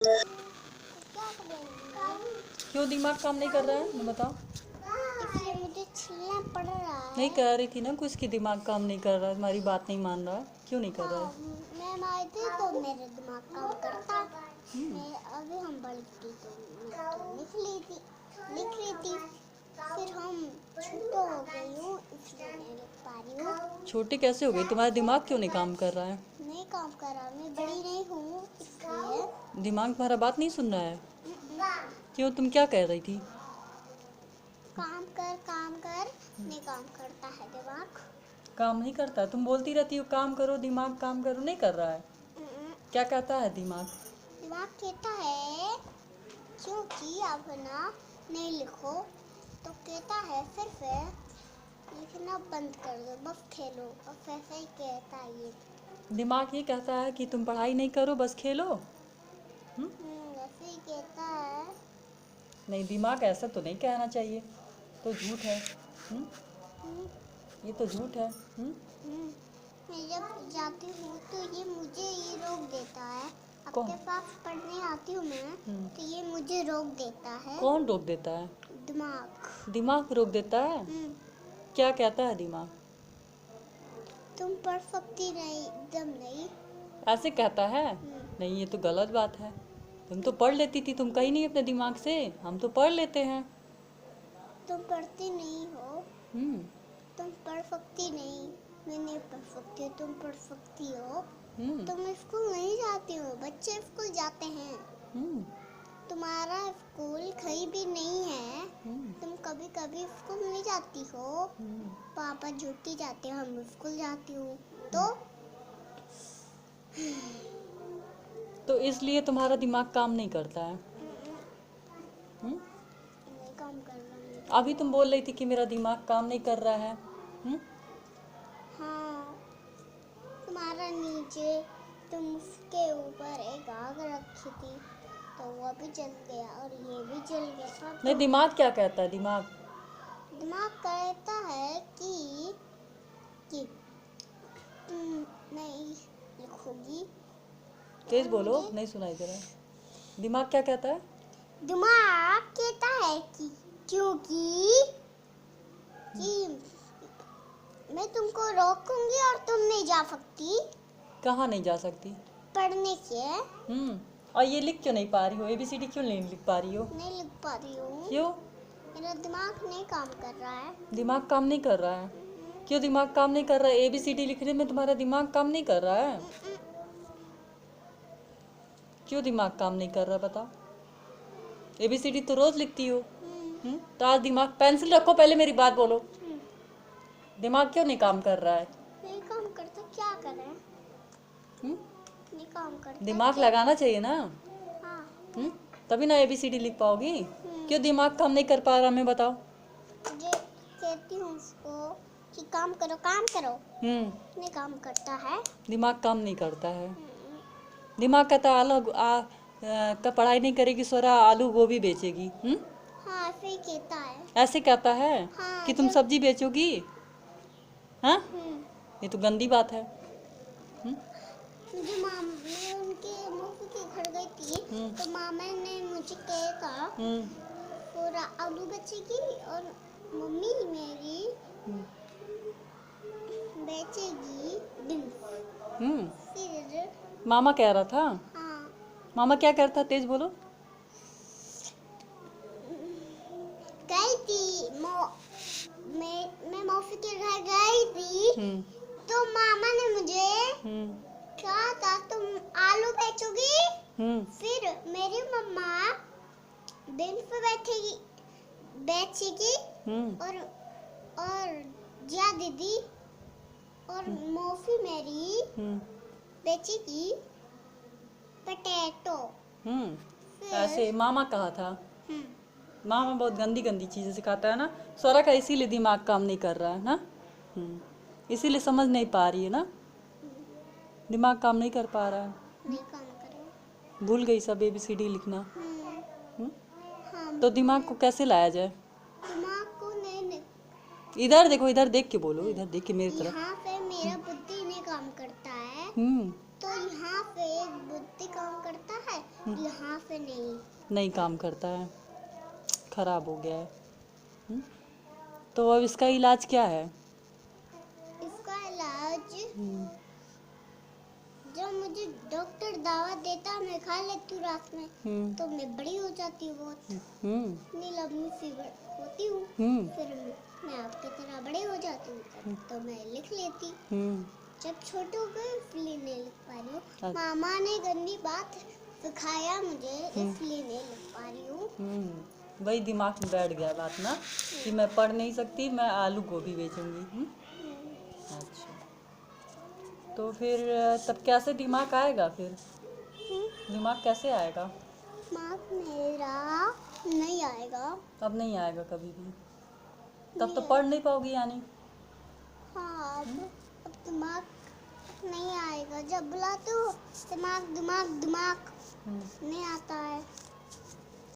क्यों दिमाग काम नहीं कर रहा है, मैं बताओ। इसलिए मुझे छीलना पड़ रहा है। नहीं कह रही थी ना कुछ कि दिमाग काम नहीं कर रहा है, तुम्हारी बात नहीं मान रहा है, क्यों नहीं कर रहा है? मैम आई थी तो मेरा दिमाग काम करता। मैं अभी हम पढ़ी थी तो मैं तो लिख रही थी। फिर हम छोटा हो गई हूँ इसलिए नहीं लिख पा रही हूँ। छोटी कैसे हो गई? तुम्हारा दिमाग क्यों नहीं काम कर रहा है? नहीं काम कर रहा, मैं बड़ी नहीं हूँ इसलिए। दिमाग तुम्हारा बात नहीं सुन रहा है? क्यों, तुम क्या कह रही थी? काम कर नहीं काम करता है दिमाग। काम नहीं करता? तुम बोलती रहती हो काम करो, दिमाग काम करो, नहीं कर रहा है। क्या कहता है दिमाग? दिमाग कहता है क्योंकि आप ना नहीं लिखो तो कहता है सिर्फ लिखना बंद कर दो, बस खेलो। बस ऐसा ही कहता है ये। दिमाग ये कहता है कि तुम पढ़ाई नहीं करो, बस खेलो। वैसे ही कहता है। नहीं, दिमाग ऐसा तो नहीं कहना चाहिए, तो झूठ है। ये तो झूठ है। मैं जब जाती हूँ तो ये मुझे रोक देता है। कौन? आपके पास पढ़ने आती हूँ मैं तो ये मुझे रोक देता है। कौन रोक देता है? दिमाग। दिमाग रोक देता है? क्या कहता है दिमाग? तुम पढ़ सकती नहीं, एकदम नहीं। ऐसे कहता है? नहीं, ये तो गलत बात है। तुम तो पढ़ लेती थी, तुम कहीं नहीं अपने दिमाग से, हम तो पढ़ लेते हैं। तुम पढ़ती नहीं हो। तुम पढ़ सकती नहीं, मैं नहीं पढ़ सकती, तुम पढ़ सकती हो। तुम स्कूल नहीं जाती हो, बच्चे स्कूल जाते हैं। तुम्हारा स्कूल कहीं भी नहीं है। तुम कभी कभी स्कूल नहीं जाती हो। पापा ड्यूटी जाते हैं, हम स्कूल जाती हूँ तो इसलिए तुम्हारा दिमाग काम नहीं करता है। नहीं काम कर रहा है। अभी तुम बोल रही थी कि मेरा दिमाग काम नहीं कर रहा है। हाँ, तुम्हारा नीचे तुम उसके ऊपर एक आग रखी थी तो वो भी जल गया और ये भी जल गया। नहीं, दिमाग क्या कहता है? दिमाग कहता है कि तुम नहीं लिखोगी। तेज बोलो, नहीं सुनाई दे रहा है। दिमाग क्या कहता है? दिमाग कहता है कि क्योंकि मैं तुमको रोकूंगी और तुम नहीं जा सकती। कहाँ नहीं जा सकती? पढ़ने के। और ये लिख क्यों नहीं पा रही हो? ABCD क्यों नहीं लिख पा रही हो? नहीं लिख पा रही हूँ। क्यों? मेरा दिमाग नहीं काम कर रहा है। दिमाग काम नहीं कर रहा है? क्यों दिमाग काम नहीं कर रहा है? ABCD लिखने में तुम्हारा दिमाग काम नहीं कर रहा है? क्यों दिमाग काम नहीं कर रहा, बताओ। ABCD तो रोज लिखती हो। तो आज दिमाग, पेंसिल रखो, पहले मेरी बात बोलो। दिमाग क्यों नहीं काम कर रहा है? नहीं काम करता, क्या करें? नहीं काम करता। दिमाग लगाना चाहिए ना। हाँ। तभी ना ABCD लिख पाओगी। क्यों दिमाग काम नहीं कर पा रहा, मैं बताओ। मुझे कहती हूँ उसको कि काम करो। नहीं काम करता है। दिमाग काम नहीं करता है। दिमाग कहता का पढ़ाई नहीं करेगी सोरा, आलू गोभी बेचेगी। हाँ, ऐसे ही कहता है। ऐसे कहता है? हाँ, कि तुम सब्जी बेचोगी? हाँ, ये तो गंदी बात है। मुझे मैं उनके मौसी के घर गई थी तो मामा ने मुझे कहा पूरा आलू बेचेगी और मम्मी मेरी बेचेगी बीन्स। फिर मामा कह रहा था? हाँ, मामा क्या करता? तेज बोलो। गई थी मैं मौसी के घर गई थी तो मामा ने मुझे कहा था तुम आलू बेचोगी। फिर मेरी मम्मा बीन्स बेचेगी और जिया दीदी और मौसी मेरी बेचेगी पोटैटो। ऐसे मामा कहा था। मामा बहुत गंदी गंदी चीजें सिखाता है ना सोरा का, इसीलिए दिमाग काम नहीं कर रहा है ना। इसीलिए समझ नहीं पा रही है ना, दिमाग काम नहीं कर पा रहा है। नहीं काम करो। भूल गई सब ABCD लिखना। हाँ, तो दिमाग को कैसे लाया जाए? दिमाग को नहीं। इधर देखो, इधर देख के बोलो, इधर देख के मेरी तरफ। यहाँ पे मेरा बुद्धि नहीं काम करता है। तो यहाँ पे बुद्धि काम करता है यहाँ से नहीं। नहीं काम करता है, खराब हो गया है। हम्म, तो अब इसका इलाज क्या है? इसका इलाज हम्म, जो मुझे डॉक्टर दवा देता मैं खा लेती हूँ रात में, हम्म, तो मैं बड़ी हो जाती हूँ बहुत। हम्म, इतनी लंबी फीवर होती हूँ। हम्म, फिर मैं आपकी तरह बड़ी हो जाती हूँ, तब तो मैं लिख लेती। हम्म, जब छोटे हो गए इसलिए नहीं लिख पा रही हूँ। अच्छा। मामा ने गंदी बात सिखाया मुझे, इसलिए नहीं लिख पा रही हूँ। वही दिमाग में बैठ गया बात ना, कि मैं पढ़ नहीं सकती, मैं आलू गोभी बेचूंगी। अच्छा, तो फिर तब कैसे दिमाग आएगा फिर? दिमाग कैसे आएगा? दिमाग मेरा नहीं आएगा। अब नहीं आएगा कभी भी? तब नहीं तो आएगा। पढ़ नहीं पाओगी यानी। हाँ, अब दिमाग नहीं आएगा। जब बुलाते हो दिमाग दिमाग दिमाग हम्म, नहीं आता।